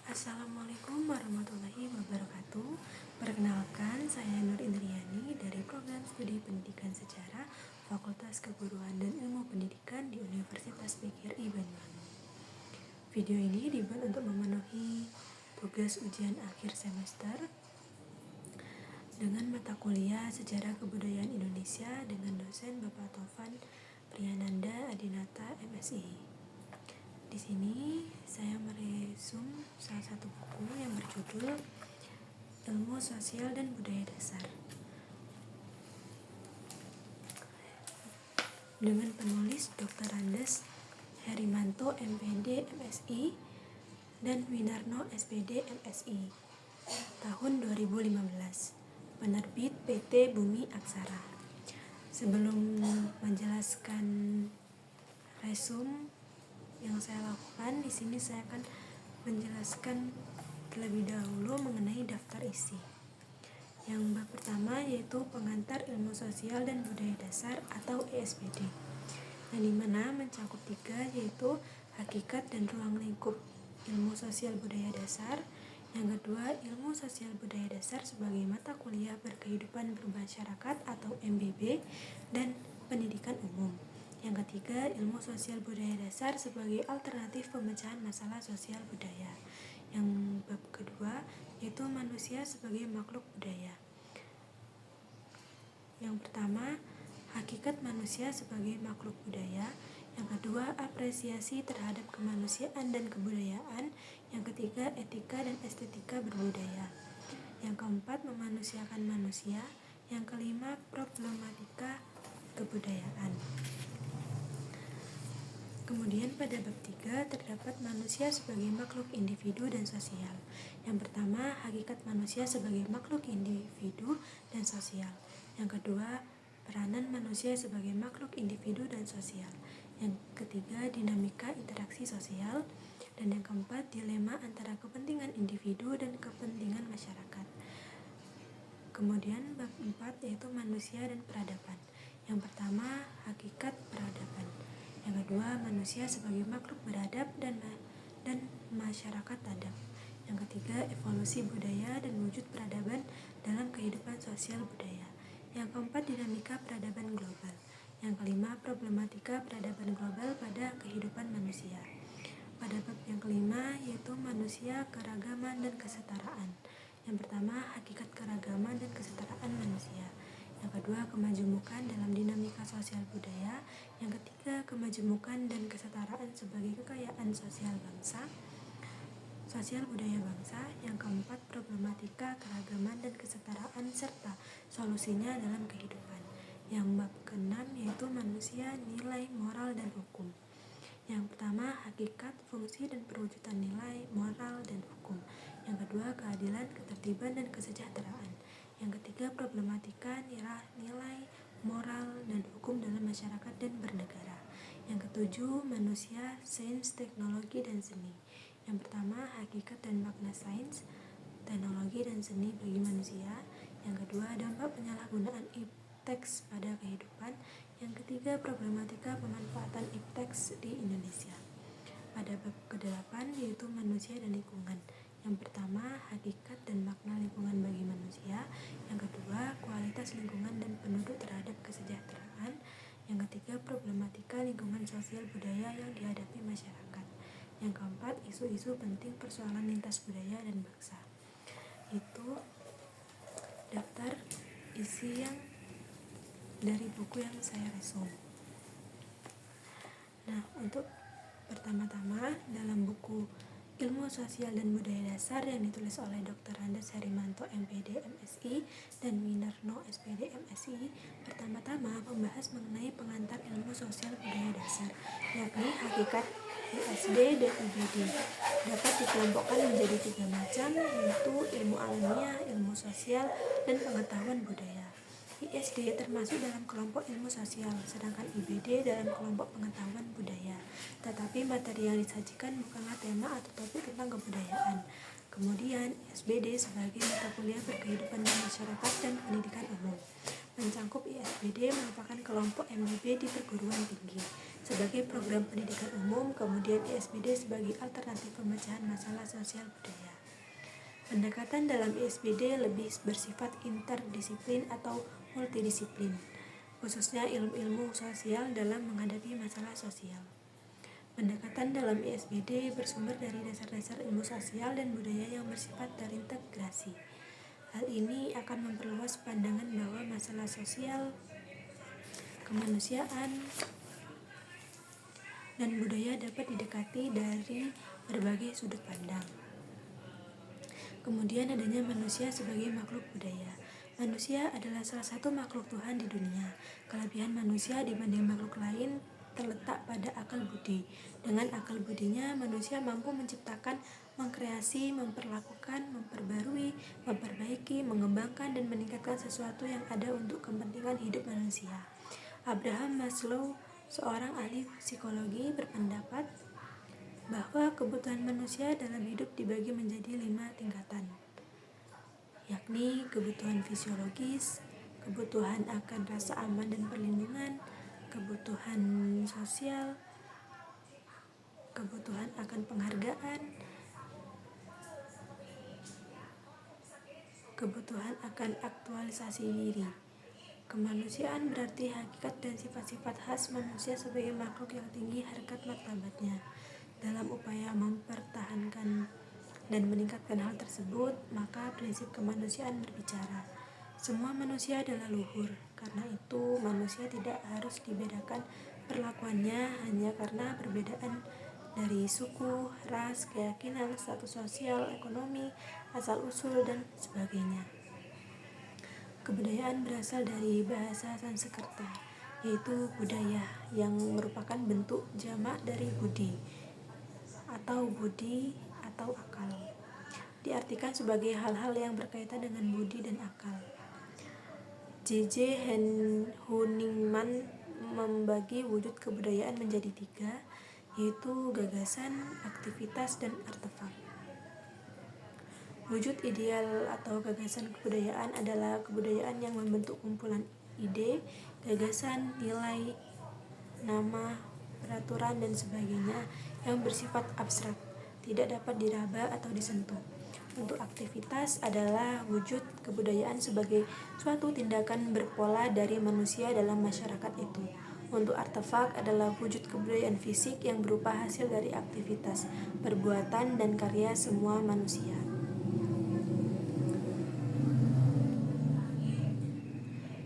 Assalamualaikum warahmatullahi wabarakatuh. Perkenalkan, saya Nur Indriani dari Program Studi Pendidikan Sejarah Fakultas Keguruan dan Ilmu Pendidikan di Universitas PGRI Banyuwangi. Video ini dibuat untuk memenuhi tugas ujian akhir semester dengan mata kuliah Sejarah Kebudayaan Indonesia dengan dosen Bapak Taufan Priyananda Adinata MSI. Di sini saya meresum salah satu buku yang berjudul Ilmu Sosial dan Budaya Dasar dengan penulis Dr. Andes Herimanto MPD MSI dan Winarno SPD MSI, tahun 2015, penerbit PT Bumi Aksara. Sebelum menjelaskan resum yang saya lakukan, di sini saya akan menjelaskan terlebih dahulu mengenai daftar isi. Yang bab pertama yaitu pengantar ilmu sosial dan budaya dasar atau ESBD, yang dimana mencakup 3, yaitu hakikat dan ruang lingkup ilmu sosial budaya dasar. Yang kedua, ilmu sosial budaya dasar sebagai mata kuliah berkehidupan bermasyarakat atau MBB dan pendidikan umum. Yang ketiga, ilmu sosial budaya dasar sebagai alternatif pemecahan masalah sosial budaya. Yang bab kedua yaitu manusia sebagai makhluk budaya. Yang pertama, hakikat manusia sebagai makhluk budaya. Yang kedua, apresiasi terhadap kemanusiaan dan kebudayaan. Yang ketiga, etika dan estetika berbudaya. Yang keempat, memanusiakan manusia. Yang kelima, problematika kebudayaan. Kemudian pada bab 3 terdapat manusia sebagai makhluk individu dan sosial. Yang pertama, hakikat manusia sebagai makhluk individu dan sosial. Yang kedua, peranan manusia sebagai makhluk individu dan sosial. Yang ketiga, dinamika interaksi sosial. Dan yang keempat, dilema antara kepentingan individu dan kepentingan masyarakat. Kemudian bab 4 yaitu manusia dan peradaban. Yang pertama, hakikat peradaban. Yang kedua, manusia sebagai makhluk beradab dan masyarakat adab. Yang ketiga, evolusi budaya dan wujud peradaban dalam kehidupan sosial budaya. Yang keempat, dinamika peradaban global. Yang kelima, problematika peradaban global pada kehidupan manusia. Pada bab yang kelima yaitu manusia, keragaman, dan kesetaraan. Yang pertama, hakikat keragaman dan kesetaraan manusia. Yang kedua, kemajemukan dalam dinamika sosial budaya. Yang ketiga, kemajemukan dan kesetaraan sebagai kekayaan sosial bangsa, sosial budaya bangsa. Yang keempat, problematika keragaman dan kesetaraan serta solusinya dalam kehidupan. Yang bab ke-6 yaitu manusia, nilai, moral, dan hukum. Yang pertama, hakikat, fungsi, dan perwujudan nilai, moral, dan hukum. Yang kedua, keadilan, ketertiban, dan kesejahteraan. Yang ketiga, problematika nilai, moral, dan hukum dalam masyarakat dan bernegara. Yang ketujuh, manusia, sains, teknologi, dan seni. Yang pertama, hakikat dan makna sains, teknologi, dan seni bagi manusia. Yang kedua, dampak penyalahgunaan ipteks pada kehidupan. Yang ketiga, problematika pemanfaatan ipteks di Indonesia. Pada bab ke-8 yaitu manusia dan lingkungan. Yang pertama, hakikat dan makna lingkungan bagi manusia. Yang kedua, kualitas lingkungan dan penduduk terhadap kesejahteraan. Yang ketiga, problematika lingkungan sosial budaya yang dihadapi masyarakat. Yang keempat, isu-isu penting persoalan lintas budaya dan bangsa. Itu daftar isi yang dari buku yang saya resum. Nah, untuk pertama-tama dalam buku Ilmu Sosial dan Budaya Dasar yang ditulis oleh Dr. Andes Herimanto MPD MSI dan Winarno SPD MSI, pertama-tama membahas mengenai pengantar ilmu sosial budaya dasar, yakni hakikat, ISD, dan IBD. Dapat dikelompokkan menjadi 3 macam, yaitu ilmu alamiah, ilmu sosial, dan pengetahuan budaya. ISD termasuk dalam kelompok ilmu sosial, sedangkan IBD dalam kelompok pengetahuan budaya. Tetapi materi yang disajikan bukanlah tema atau topik tentang kebudayaan. Kemudian ISBD sebagai mata kuliah berkehidupan masyarakat dan pendidikan umum. Mencangkup ISBD merupakan kelompok MBB di perguruan tinggi sebagai program pendidikan umum, kemudian ISBD sebagai alternatif pemecahan masalah sosial budaya. Pendekatan dalam ISBD lebih bersifat interdisiplin atau multidisiplin, khususnya ilmu-ilmu sosial dalam menghadapi masalah sosial. Pendekatan dalam ISBD bersumber dari dasar-dasar ilmu sosial dan budaya yang bersifat terintegrasi. Hal ini akan memperluas pandangan bahwa masalah sosial, kemanusiaan, dan budaya dapat didekati dari berbagai sudut pandang. Kemudian adanya manusia sebagai makhluk budaya. Manusia adalah salah satu makhluk Tuhan di dunia. Kelebihan manusia dibanding makhluk lain terletak pada akal budi. Dengan akal budinya, manusia mampu menciptakan, mengkreasi, memperlakukan, memperbarui, memperbaiki, mengembangkan, dan meningkatkan sesuatu yang ada untuk kepentingan hidup manusia. Abraham Maslow, seorang ahli psikologi, berpendapat bahwa kebutuhan manusia dalam hidup dibagi menjadi 5 tingkatan, yakni kebutuhan fisiologis, kebutuhan akan rasa aman dan perlindungan, kebutuhan sosial, kebutuhan akan penghargaan, kebutuhan akan aktualisasi diri. Kemanusiaan berarti hakikat dan sifat-sifat khas manusia sebagai makhluk yang tinggi harkat martabatnya. Dalam upaya mempertahankan dan meningkatkan hal tersebut, maka prinsip kemanusiaan berbicara. Semua manusia adalah luhur, karena itu manusia tidak harus dibedakan perlakuannya hanya karena perbedaan dari suku, ras, keyakinan, status sosial, ekonomi, asal-usul, dan sebagainya. Kebudayaan berasal dari bahasa Sanskerta, yaitu budaya, yang merupakan bentuk jamak dari budi atau akal. Diartikan sebagai hal-hal yang berkaitan dengan budi dan akal. J.J. Huningman membagi wujud kebudayaan menjadi 3, yaitu gagasan, aktivitas, dan artefak. Wujud ideal atau gagasan kebudayaan adalah kebudayaan yang membentuk kumpulan ide, gagasan, nilai, nama, peraturan, dan sebagainya yang bersifat abstrak, tidak dapat diraba atau disentuh. Untuk aktivitas adalah wujud kebudayaan sebagai suatu tindakan berpola dari manusia dalam masyarakat itu. Untuk artefak adalah wujud kebudayaan fisik yang berupa hasil dari aktivitas, perbuatan, dan karya semua manusia.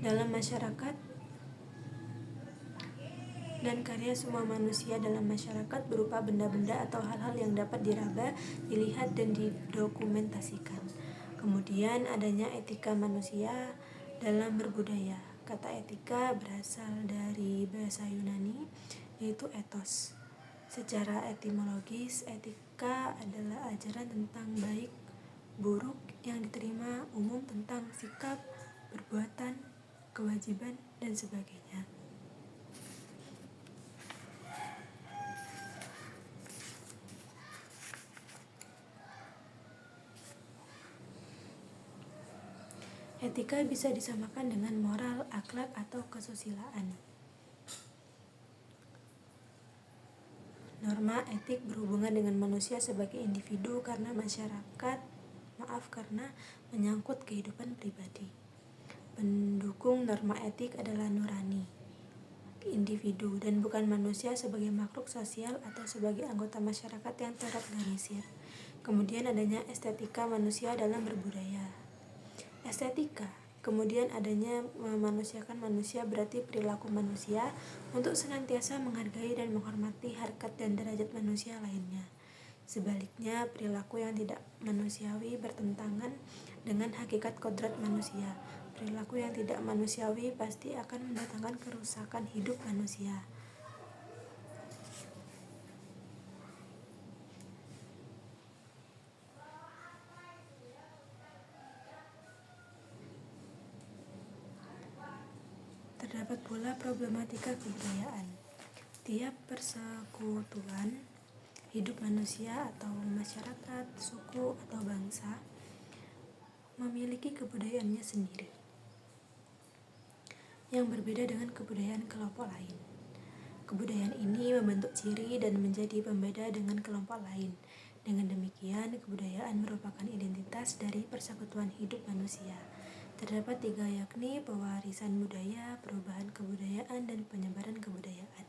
Dalam masyarakat dan karya semua manusia dalam masyarakat berupa benda-benda atau hal-hal yang dapat diraba, dilihat, dan didokumentasikan. Kemudian adanya etika manusia dalam berbudaya. Kata etika berasal dari bahasa Yunani, yaitu ethos. Secara etimologis, etika adalah ajaran tentang baik, buruk yang diterima umum tentang sikap, perbuatan, kewajiban, dan sebagainya. Etika bisa disamakan dengan moral, akhlak, atau kesusilaan. Norma etik berhubungan dengan manusia sebagai individu karena menyangkut kehidupan pribadi. Pendukung norma etik adalah nurani, individu, dan bukan manusia sebagai makhluk sosial atau sebagai anggota masyarakat yang terorganisir. Kemudian adanya estetika manusia dalam berbudaya. Estetika, kemudian adanya memanusiakan manusia berarti perilaku manusia untuk senantiasa menghargai dan menghormati harkat dan derajat manusia lainnya. Sebaliknya, perilaku yang tidak manusiawi bertentangan dengan hakikat kodrat manusia. Perilaku yang tidak manusiawi pasti akan mendatangkan kerusakan hidup manusia. Terdapat pula problematika kebudayaan. Tiap persekutuan hidup manusia atau masyarakat, suku, atau bangsa memiliki kebudayaannya sendiri. yang berbeda dengan kebudayaan kelompok lain. Kebudayaan ini membentuk ciri dan menjadi pembeda dengan kelompok lain. Dengan demikian, kebudayaan merupakan identitas dari persekutuan hidup manusia. Terdapat 3, yakni pewarisan budaya, perubahan kebudayaan, dan penyebaran kebudayaan.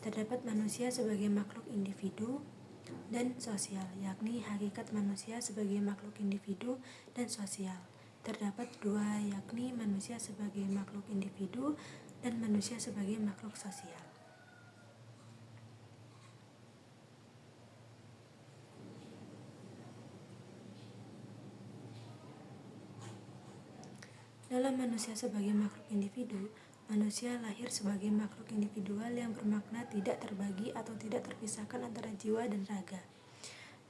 Terdapat manusia sebagai makhluk individu dan sosial, yakni hakikat manusia sebagai makhluk individu dan sosial. Terdapat 2, yakni manusia sebagai makhluk individu dan manusia sebagai makhluk sosial. Dalam manusia sebagai makhluk individu, manusia lahir sebagai makhluk individual yang bermakna tidak terbagi atau tidak terpisahkan antara jiwa dan raga.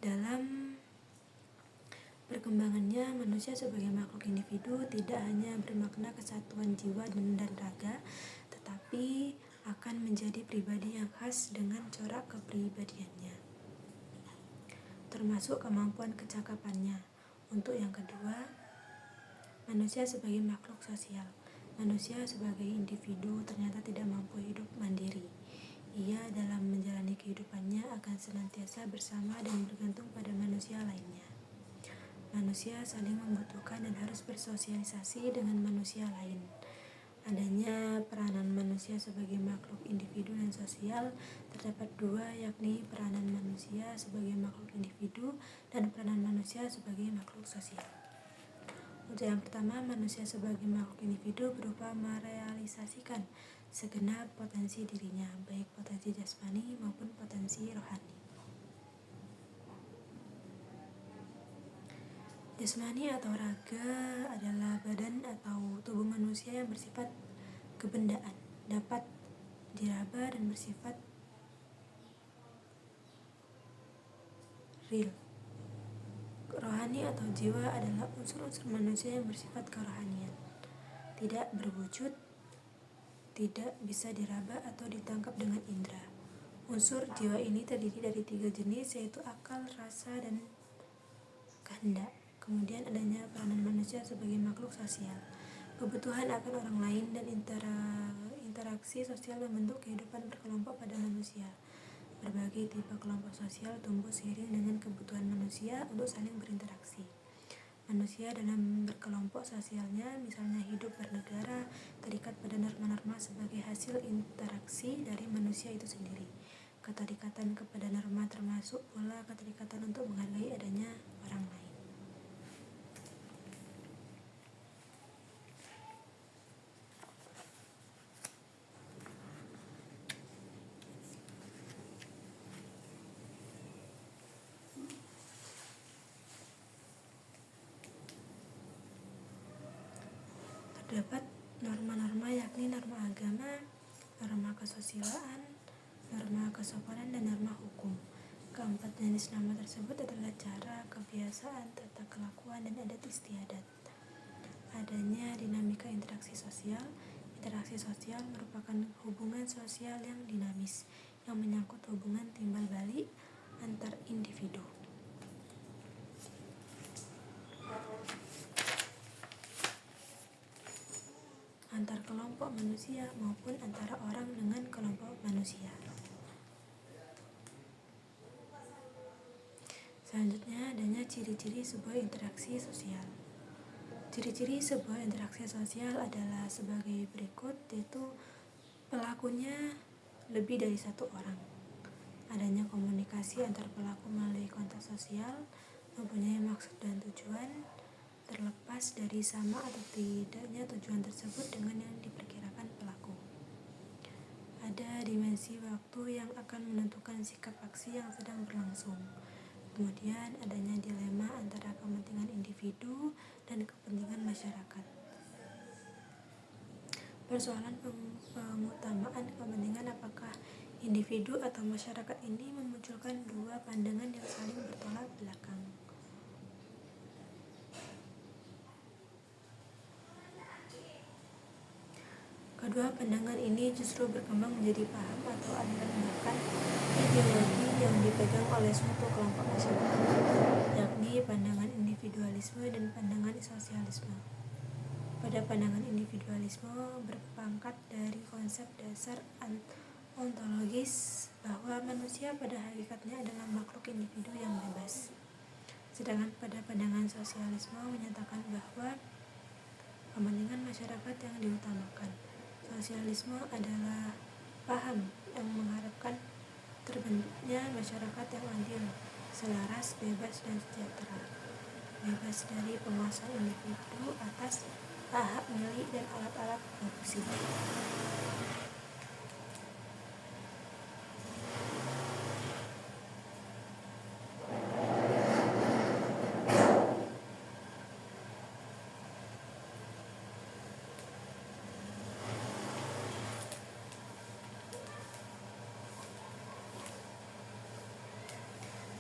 Dalam perkembangannya, manusia sebagai makhluk individu tidak hanya bermakna kesatuan jiwa dan raga, tetapi akan menjadi pribadi yang khas dengan corak kepribadiannya, termasuk kemampuan kecakapannya. Untuk yang kedua, manusia sebagai makhluk sosial. Manusia sebagai individu ternyata tidak mampu hidup mandiri. Ia dalam menjalani kehidupannya akan senantiasa bersama dan bergantung pada manusia lainnya. Manusia saling membutuhkan dan harus bersosialisasi dengan manusia lain. Adanya peranan manusia sebagai makhluk individu dan sosial terdapat 2, yakni peranan manusia sebagai makhluk individu dan peranan manusia sebagai makhluk sosial. Untuk yang pertama, manusia sebagai makhluk individu berupa merealisasikan segenap potensi dirinya, baik potensi jasmani maupun potensi rohani. Jasmani atau raga adalah badan atau tubuh manusia yang bersifat kebendaan, dapat diraba dan bersifat real. Rohani atau jiwa adalah unsur-unsur manusia yang bersifat kerohanian, tidak berwujud, tidak bisa diraba atau ditangkap dengan indera. Unsur jiwa ini terdiri dari 3 jenis, yaitu akal, rasa, dan kehendak. Kemudian adanya peranan manusia sebagai makhluk sosial. Kebutuhan akan orang lain dan interaksi sosial membentuk kehidupan berkelompok pada manusia. Berbagai tipe kelompok sosial tumbuh seiring dengan kebutuhan manusia untuk saling berinteraksi. Manusia dalam berkelompok sosialnya, misalnya hidup bernegara, terikat pada norma-norma sebagai hasil interaksi dari manusia itu sendiri. Keterikatan kepada norma termasuk pula keterikatan untuk menghargai adanya orang lain. Terdapat norma-norma, yakni norma agama, norma kesusilaan, norma kesopanan, dan norma hukum. Keempat jenis norma tersebut adalah cara, kebiasaan, tata kelakuan, dan adat istiadat. Adanya dinamika interaksi sosial. Interaksi sosial merupakan hubungan sosial yang dinamis, yang menyangkut hubungan timbal balik antar individu, antar kelompok manusia maupun antara orang dengan kelompok manusia. Selanjutnya adanya ciri-ciri sebuah interaksi sosial. Ciri-ciri sebuah interaksi sosial adalah sebagai berikut, yaitu pelakunya lebih dari 1 orang. Adanya komunikasi antar pelaku melalui kontak sosial, mempunyai maksud dan tujuan, terlepas dari sama atau tidaknya tujuan tersebut dengan yang diperkirakan pelaku. Ada dimensi waktu yang akan menentukan sikap aksi yang sedang berlangsung. Kemudian adanya dilema antara kepentingan individu dan kepentingan masyarakat. Persoalan pengutamaan kepentingan apakah individu atau masyarakat ini memunculkan 2 pandangan yang saling bertolak belakang. Kedua pandangan ini justru berkembang menjadi paham atau aliran bahkan ideologi yang dipegang oleh suatu kelompok masyarakat, yakni pandangan individualisme dan pandangan sosialisme. Pada pandangan individualisme berpangkat dari konsep dasar ontologis bahwa manusia pada hakikatnya adalah makhluk individu yang bebas. Sedangkan pada pandangan sosialisme menyatakan bahwa kepentingan masyarakat yang diutamakan. Sosialisme adalah paham yang mengharapkan terbentuknya masyarakat yang adil, selaras, bebas, dan sejahtera. Bebas dari penguasaan individu atas hak milik dan alat-alat produksi.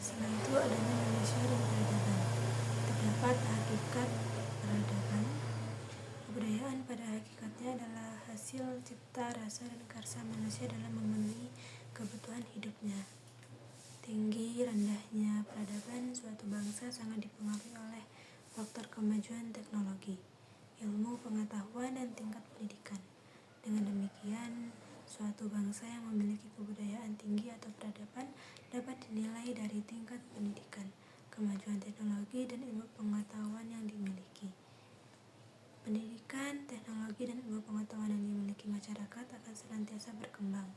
Selain itu adanya manusia dan peradaban. Terdapat hakikat peradaban. Kebudayaan pada hakikatnya adalah hasil cipta rasa dan karsa manusia dalam memenuhi kebutuhan hidupnya. Tinggi rendahnya peradaban suatu bangsa sangat dipengaruhi oleh faktor kemajuan teknologi, ilmu pengetahuan, dan tingkat pendidikan. Dengan demikian, suatu bangsa yang memiliki kebudayaan tinggi atau peradaban dapat dinilai dari tingkat pendidikan, kemajuan teknologi, dan ilmu pengetahuan yang dimiliki. Pendidikan, teknologi, dan ilmu pengetahuan yang dimiliki masyarakat akan senantiasa berkembang.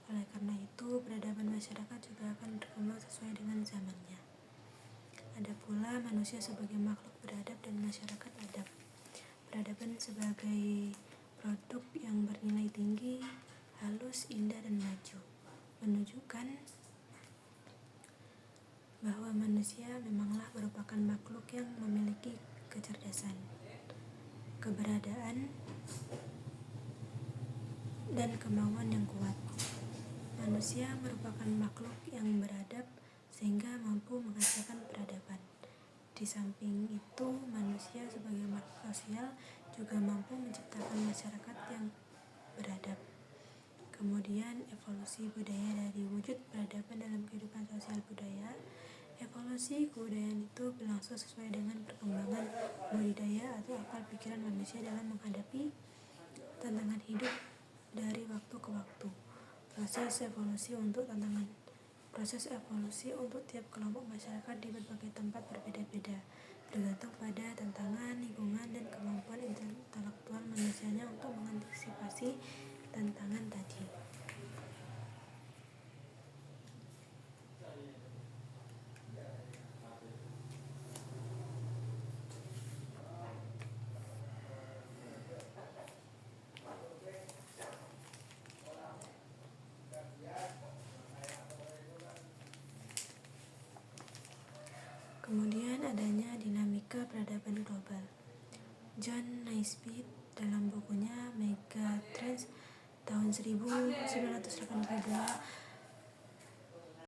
Oleh karena itu, peradaban masyarakat juga akan berkembang sesuai dengan zamannya. Ada pula manusia sebagai makhluk beradab dan masyarakat adab. Peradaban sebagai produk yang bernilai tinggi, halus, indah, dan maju, menunjukkan bahwa manusia memanglah merupakan makhluk yang memiliki kecerdasan, keberadaan, dan kemauan yang kuat. Manusia merupakan makhluk yang beradab sehingga mampu menghasilkan peradaban. Di samping itu, manusia sebagai makhluk sosial juga mampu menciptakan masyarakat yang beradab. Kemudian, evolusi budaya dari wujud peradaban dalam kehidupan sosial budaya. Evolusi kebudayaan itu berlangsung sesuai dengan perkembangan budidaya atau akal pikiran manusia dalam menghadapi tantangan hidup dari waktu ke waktu. Proses evolusi untuk tiap kelompok masyarakat di berbagai tempat berbeda-beda, bergantung pada tantangan, lingkungan, dan kemampuan intelektual manusianya untuk mengantisipasi tantangan tadi. Kemudian adanya dinamika peradaban global. John Naisbitt dalam bukunya Megatrends tahun 1982